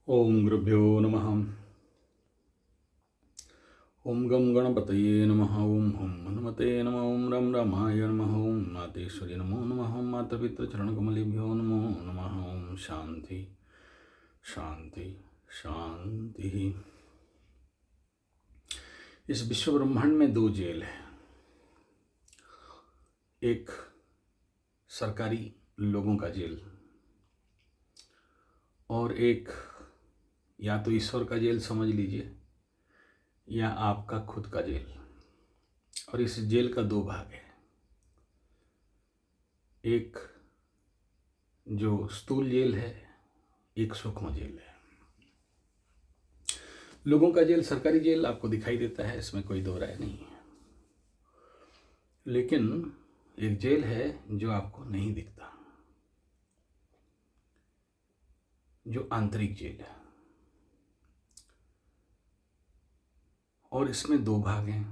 ओम गुरुभ्यो नमः। ओम गम गणपतये नमः। ओम हम हनुमते नमः। ओम रम रामाय नमः। ओम मातेश्वरी नमो नमः। ओम मातापितृ चरणकमलेभ्यो नमो नमः। ओम शांति शांति शांति। इस विश्व ब्रह्मांड में दो जेल है, एक सरकारी लोगों का जेल और एक या तो ईश्वर का जेल समझ लीजिए या आपका खुद का जेल। और इस जेल का दो भाग है, एक जो स्थूल जेल है, एक सूक्ष्म जेल है। लोगों का जेल, सरकारी जेल आपको दिखाई देता है, इसमें कोई दो राय नहीं है। लेकिन एक जेल है जो आपको नहीं दिखता, जो आंतरिक जेल है। और इसमें दो भाग हैं।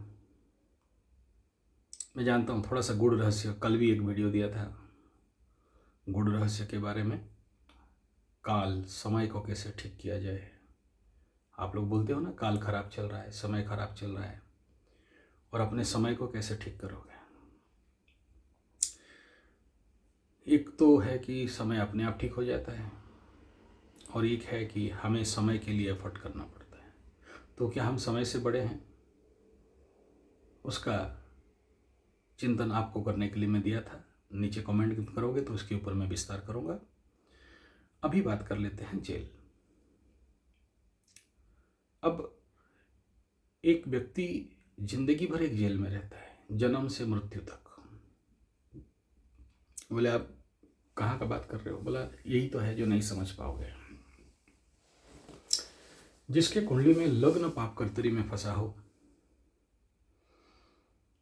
मैं जानता हूँ थोड़ा सा गूढ़ रहस्य, कल भी एक वीडियो दिया था गूढ़ रहस्य के बारे में, काल समय को कैसे ठीक किया जाए। आप लोग बोलते हो ना, काल खराब चल रहा है, समय खराब चल रहा है, और अपने समय को कैसे ठीक करोगे। एक तो है कि समय अपने आप ठीक हो जाता है, और एक है कि हमें समय के लिए एफर्ट करना पड़ता है। तो क्या हम समय से बड़े हैं? उसका चिंतन आपको करने के लिए मैं दिया था, नीचे कमेंट करोगे तो उसके ऊपर मैं विस्तार करूंगा। अभी बात कर लेते हैं जेल। अब एक व्यक्ति जिंदगी भर एक जेल में रहता है, जन्म से मृत्यु तक। बोले आप कहाँ का बात कर रहे हो? बोला यही तो है जो नहीं समझ पाओगे। जिसके कुंडली में लग्न पाप कर्तरी में फंसा हो,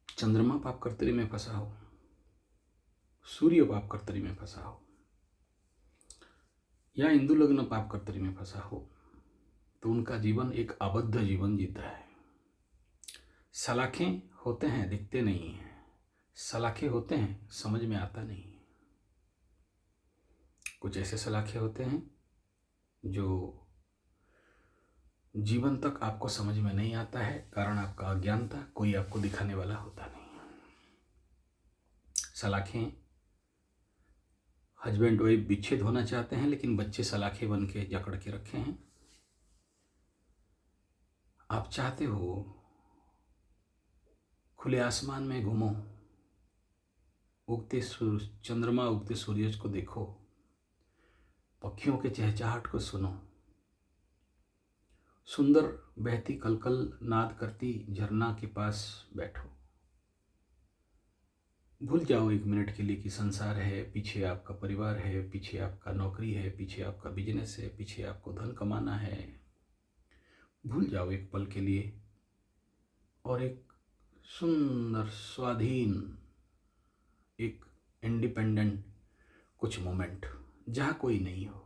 चंद्रमा पाप कर्तरी में फंसा हो, सूर्य पाप कर्तरी में फंसा हो, या इंदु लग्न पाप कर्तरी में फंसा हो, तो उनका जीवन एक आबद्ध जीवन जीता है। सलाखें होते हैं, दिखते नहीं हैं। सलाखें होते हैं, समझ में आता नहीं। कुछ ऐसे सलाखे होते हैं जो जीवन तक आपको समझ में नहीं आता है, कारण आपका अज्ञानता, कोई आपको दिखाने वाला होता नहीं। सलाखें, हस्बैंड वाइफ विच्छेद होना चाहते हैं, लेकिन बच्चे सलाखे बन के जकड़ के रखे हैं। आप चाहते हो खुले आसमान में घूमो, उगते सूरज, चंद्रमा उगते सूरज को देखो, पक्षियों के चहचहाट को सुनो, सुंदर बहती कलकल नाद करती झरना के पास बैठो, भूल जाओ एक मिनट के लिए कि संसार है, पीछे आपका परिवार है, पीछे आपका नौकरी है, पीछे आपका बिजनेस है, पीछे आपको धन कमाना है। भूल जाओ एक पल के लिए, और एक सुंदर स्वाधीन, एक इंडिपेंडेंट कुछ मोमेंट जहाँ कोई नहीं हो,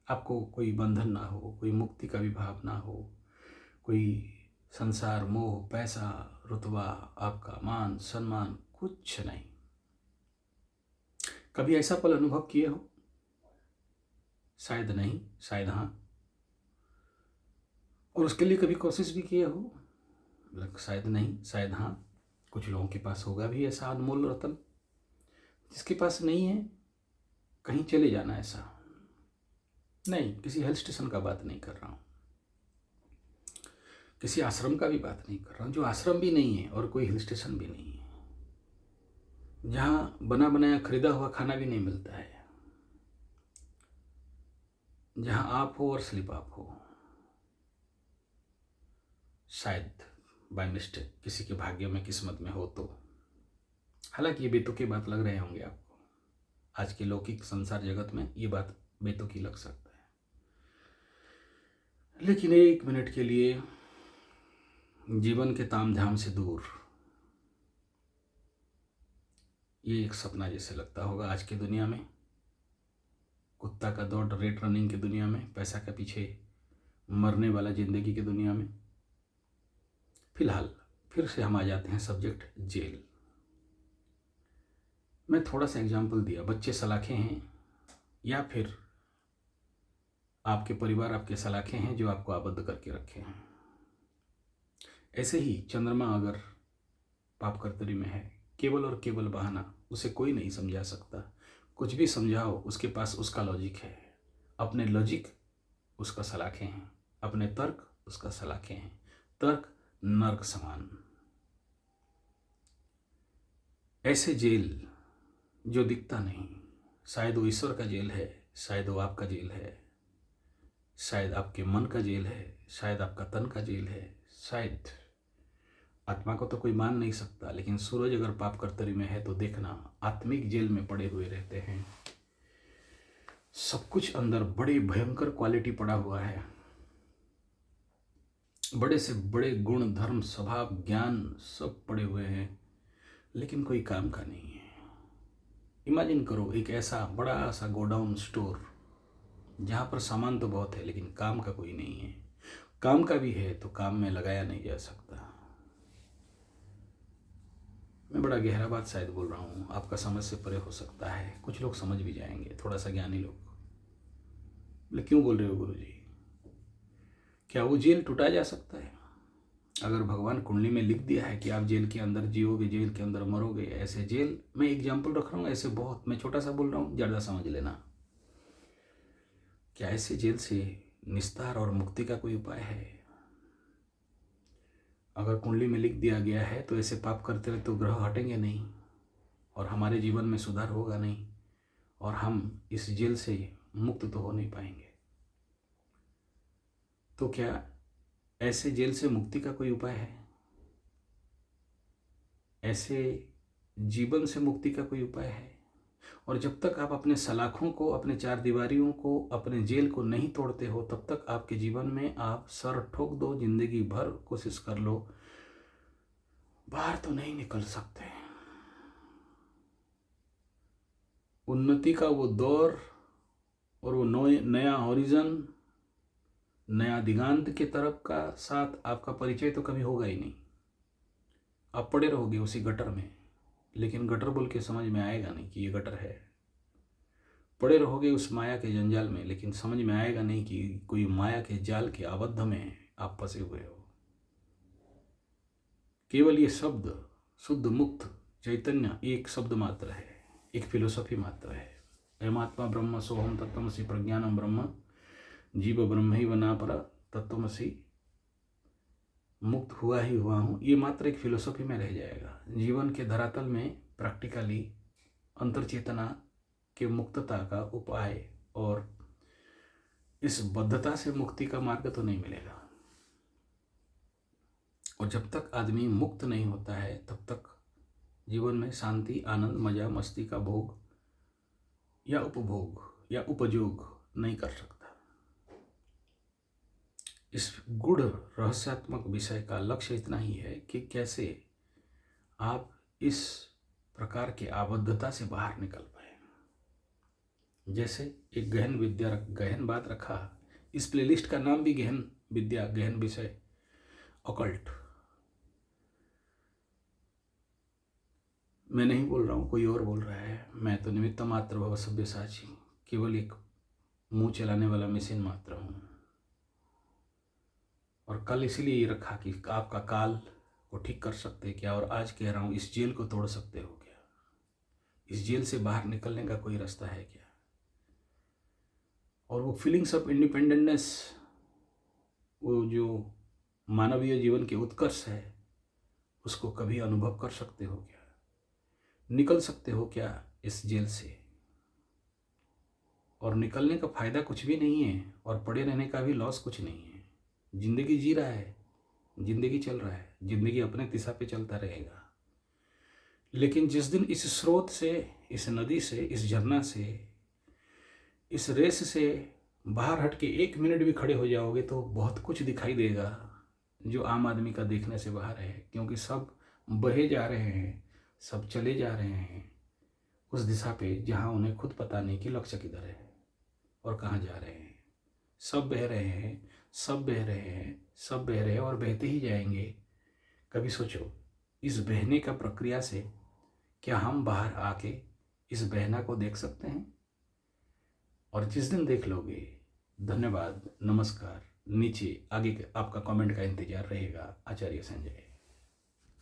आपको कोई बंधन ना हो, कोई मुक्ति का विभाव ना हो, कोई संसार, मोह, पैसा, रुतबा, आपका मान सम्मान, कुछ नहीं। कभी ऐसा पल अनुभव किए हो? शायद नहीं, शायद हाँ। और उसके लिए कभी कोशिश भी किए हो? शायद नहीं, शायद हाँ। कुछ लोगों के पास होगा भी ऐसा अनमोल रतन। जिसके पास नहीं है, कहीं चले जाना ऐसा नहीं। किसी हिल स्टेशन का बात नहीं कर रहा हूँ, किसी आश्रम का भी बात नहीं कर रहा हूँ, जो आश्रम भी नहीं है और कोई हिल स्टेशन भी नहीं है, जहाँ बना बनाया खरीदा हुआ खाना भी नहीं मिलता है, जहाँ आप हो और स्लिप आप हो। शायद बाय मिस्टेक किसी के भाग्य में, किस्मत में हो तो। हालांकि ये बेतुकी बात लग रहे होंगे आपको, आज के लौकिक संसार जगत में ये बात बेतुकी लग सकता है, लेकिन एक मिनट के लिए जीवन के ताम झाम से दूर, ये एक सपना जैसे लगता होगा। आज की दुनिया में, कुत्ता का दौड़, रेट रनिंग की दुनिया में, पैसा के पीछे मरने वाला जिंदगी की दुनिया में, फिलहाल फिर से हम आ जाते हैं सब्जेक्ट जेल। मैं थोड़ा सा एग्जाम्पल दिया, बच्चे सलाखे हैं या फिर आपके परिवार आपके सलाखे हैं जो आपको आबद्ध करके रखे हैं। ऐसे ही चंद्रमा अगर पाप कर्तरी में है, केवल और केवल बहाना, उसे कोई नहीं समझा सकता। कुछ भी समझाओ उसके पास उसका लॉजिक है, अपने लॉजिक उसका सलाखे हैं, अपने तर्क उसका सलाखे हैं। तर्क नर्क समान। ऐसे जेल जो दिखता नहीं, शायद वो ईश्वर का जेल है, शायद वो आपका जेल है, शायद आपके मन का जेल है, शायद आपका तन का जेल है, शायद आत्मा को तो कोई मान नहीं सकता, लेकिन सूरज अगर पाप कर्तरी में है तो देखना आत्मिक जेल में पड़े हुए रहते हैं। सब कुछ अंदर बड़ी भयंकर क्वालिटी पड़ा हुआ है, बड़े से बड़े गुण धर्म स्वभाव ज्ञान सब पड़े हुए हैं, लेकिन कोई काम का नहीं है। इमेजिन करो एक ऐसा बड़ा सा गोडाउन स्टोर जहाँ पर सामान तो बहुत है लेकिन काम का कोई नहीं है। काम का भी है तो काम में लगाया नहीं जा सकता। मैं बड़ा गहरा बात शायद बोल रहा हूँ, आपका समझ से परे हो सकता है, कुछ लोग समझ भी जाएंगे, थोड़ा सा ज्ञानी लोग। बोले क्यों बोल रहे हो गुरु जी? क्या वो जेल टूटा जा सकता है? अगर भगवान कुंडली में लिख दिया है कि आप जेल के अंदर जियोगे, जेल के अंदर मरोगे, ऐसे जेल, मैं एग्जाम्पल रख रहा हूँ, ऐसे बहुत, मैं छोटा सा बोल रहा हूँ, ज़्यादा समझ लेना। क्या ऐसे जेल से निस्तार और मुक्ति का कोई उपाय है? अगर कुंडली में लिख दिया गया है तो ऐसे पाप करते रहे तो ग्रह हटेंगे नहीं और हमारे जीवन में सुधार होगा नहीं और हम इस जेल से मुक्त तो हो नहीं पाएंगे। तो क्या ऐसे जेल से मुक्ति का कोई उपाय है? ऐसे जीवन से मुक्ति का कोई उपाय है? और जब तक आप अपने सलाखों को, अपने चार दीवारियों को, अपने जेल को नहीं तोड़ते हो, तब तक आपके जीवन में आप सर ठोक दो, जिंदगी भर कोशिश कर लो, बाहर तो नहीं निकल सकते। उन्नति का वो दौर और वो नया हॉरिजन, नया दिगांत के तरफ का साथ आपका परिचय तो कभी होगा ही नहीं। आप पड़े रहोगे उसी गटर में, लेकिन गटर बोल के समझ में आएगा नहीं कि ये गटर है। पड़े रहोगे उस माया के जंजाल में, लेकिन समझ में आएगा नहीं कि कोई माया के जाल के आबद्ध में आप फंसे हुए हो। केवल ये शब्द शुद्ध मुक्त चैतन्य एक शब्द मात्र है, एक फिलोसफी मात्र है। अयमात्मा ब्रह्म सोहम तत्वमसि प्रज्ञानम ब्रह्म जीव ब्रह्मैव नापरा तत्वमसि, मुक्त हुआ ही हुआ हूँ, ये मात्र एक फिलोसफी में रह जाएगा। जीवन के धरातल में प्रैक्टिकली अंतर्चेतना के मुक्तता का उपाय और इस बद्धता से मुक्ति का मार्ग तो नहीं मिलेगा। और जब तक आदमी मुक्त नहीं होता है तब तक जीवन में शांति, आनंद, मजा, मस्ती का भोग या उपभोग या उपयोग नहीं कर सकता। इस गूढ़ रहस्यात्मक विषय का लक्ष्य इतना ही है कि कैसे आप इस प्रकार की आबद्धता से बाहर निकल पाए। जैसे एक गहन बात रखा, इस प्लेलिस्ट का नाम भी गहन विद्या, गहन विषय, ऑकल्ट। मैं नहीं बोल रहा हूँ, कोई और बोल रहा है, मैं तो निमित्त मात्र भव सव्यसाची, केवल एक मुंह चलाने वाला मशीन मात्र हूँ। और कल इसीलिए ये रखा कि आपका काल को ठीक कर सकते क्या, और आज कह रहा हूँ इस जेल को तोड़ सकते हो क्या? इस जेल से बाहर निकलने का कोई रास्ता है क्या? और वो फीलिंग्स ऑफ इंडिपेंडेंटनेस, वो जो मानवीय जीवन के उत्कर्ष है, उसको कभी अनुभव कर सकते हो क्या? निकल सकते हो क्या इस जेल से? और निकलने का फायदा कुछ भी नहीं है और पड़े रहने का भी लॉस कुछ नहीं है। जिंदगी जी रहा है, जिंदगी चल रहा है, जिंदगी अपने दिशा पे चलता रहेगा। लेकिन जिस दिन इस स्रोत से, इस नदी से, इस झरना से, इस रेस से बाहर हट के एक मिनट भी खड़े हो जाओगे तो बहुत कुछ दिखाई देगा जो आम आदमी का देखने से बाहर है। क्योंकि सब बहे जा रहे हैं, सब चले जा रहे हैं उस दिशा पे जहाँ उन्हें खुद पता नहीं कि लक्ष्य किधर है और कहाँ जा रहे हैं। सब बह रहे हैं, सब बह रहे हैं, सब बह रहे हैं और बहते ही जाएंगे। कभी सोचो इस बहने का प्रक्रिया से क्या हम बाहर आके इस बहना को देख सकते हैं? और जिस दिन देख लोगे धन्यवाद, नमस्कार। नीचे आगे आपका कमेंट का इंतजार रहेगा। आचार्य संजय।